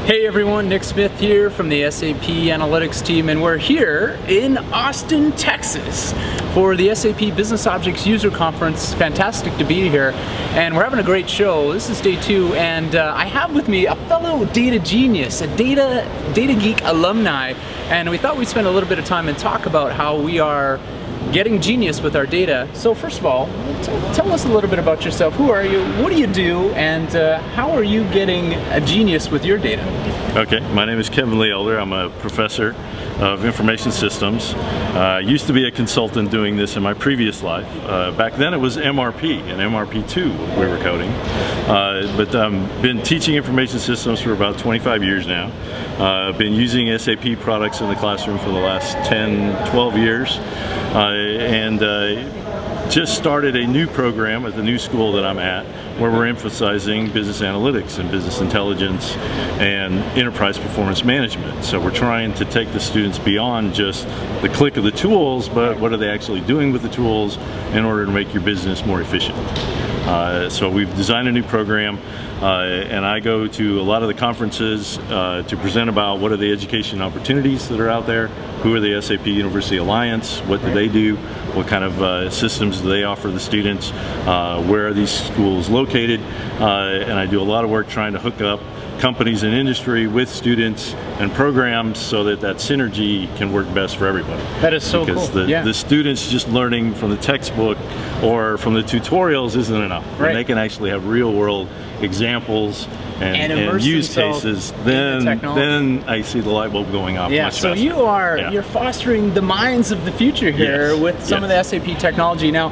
Hey everyone, Nick Smith here from the SAP Analytics team, and we're here in Austin, Texas for the SAP Business Objects User Conference. Fantastic to be here, and we're having a great show. This is day 2, and I have with me a fellow DataGenius, a Data Geek alumni, and we thought we'd spend a little bit of time and talk about how we are getting genius with our data. So first of all, tell us a little bit about yourself. Who are you? What do you do? And how are you getting a genius with your data? Okay, my name is Kevin Lee Elder. I'm a professor of information systems. I used to be a consultant doing this in my previous life. Back then it was MRP and MRP2 we were coding. But I've been teaching information systems for about 25 years now. I've been using SAP products in the classroom for the last 10, 12 years. Just started a new program at the new school that I'm at, where we're emphasizing business analytics and business intelligence and enterprise performance management. So we're trying to take the students beyond just the click of the tools, but what are they actually doing with the tools in order to make your business more efficient. So we've designed a new program, and I go to a lot of the conferences to present about what are the education opportunities that are out there, who are the SAP University Alliance, what do they do, what kind of systems do they offer the students, where are these schools located, and I do a lot of work trying to hook up companies and industry with students and programs so that that synergy can work best for everybody. That is so because cool. the students just learning from the textbook or from the tutorials isn't enough. Right. When they can actually have real world examples and use cases, then I see the light bulb going off much faster. So you're fostering the minds of the future here with some of the SAP technology. Now,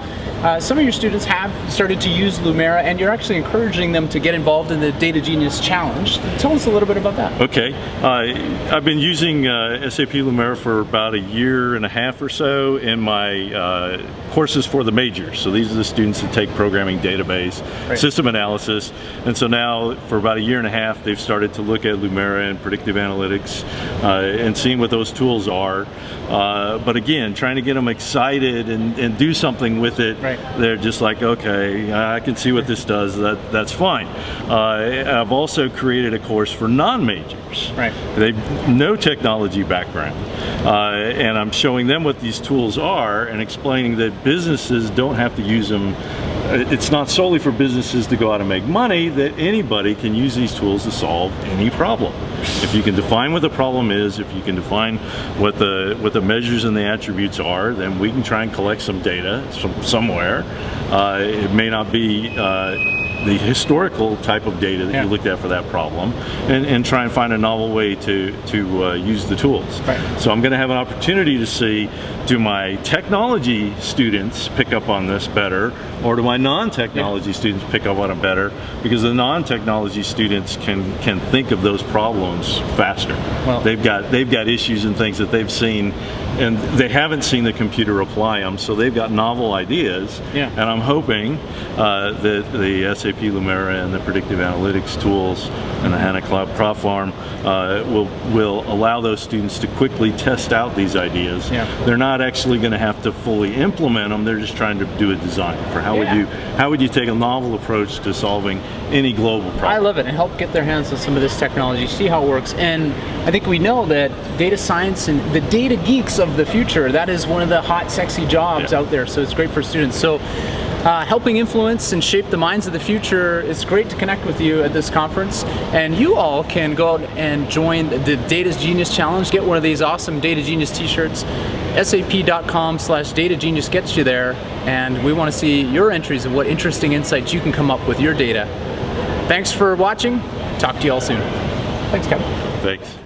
some of your students have started to use Lumira, and you're actually encouraging them to get involved in the DataGenius Challenge. Tell us a little bit about that. Okay, I've been using SAP Lumira for about a year and a half or so in my courses for the majors. So these are the students that take programming, database, system analysis, and so now for about a year and a half they've started to look at Lumira and predictive analytics and seeing what those tools are. But again, trying to get them excited and do something with it. They're just like, okay, I can see what this does, that's fine. I've also created a course for non-majors. They have no technology background. And I'm showing them what these tools are and explaining that businesses don't have to use them. It's not solely for businesses to go out and make money, that anybody can use these tools to solve any problem. If you can define what the problem is, if you can define what the measures and the attributes are, then we can try and collect some data from somewhere. It may not be the historical type of data that you looked at for that problem, and try and find a novel way to use the tools. So I'm going to have an opportunity to see, do my technology students pick up on this better, or do my non-technology students pick up on it better? Because the non-technology students can think of those problems faster. They've got issues and things that they've seen, and they haven't seen the computer apply them, so they've got novel ideas. And I'm hoping that the SAP Lumira and the predictive analytics tools and the HANA Cloud Platform will allow those students to quickly test out these ideas. They're not actually going to have to fully implement them, they're just trying to do a design for how would you take a novel approach to solving any global problem. I love it, and help get their hands on some of this technology, see how it works. And I think we know that data science and the data geeks of the future, that is one of the hot, sexy jobs out there, so it's great for students. So helping influence and shape the minds of the future, it's great to connect with you at this conference. And you all can go out and join the DataGenius Challenge, get one of these awesome DataGenius t-shirts. SAP.com/DataGenius gets you there, and we want to see your entries of what interesting insights you can come up with your data. Thanks for watching. Talk to you all soon. Thanks, Kevin. Thanks.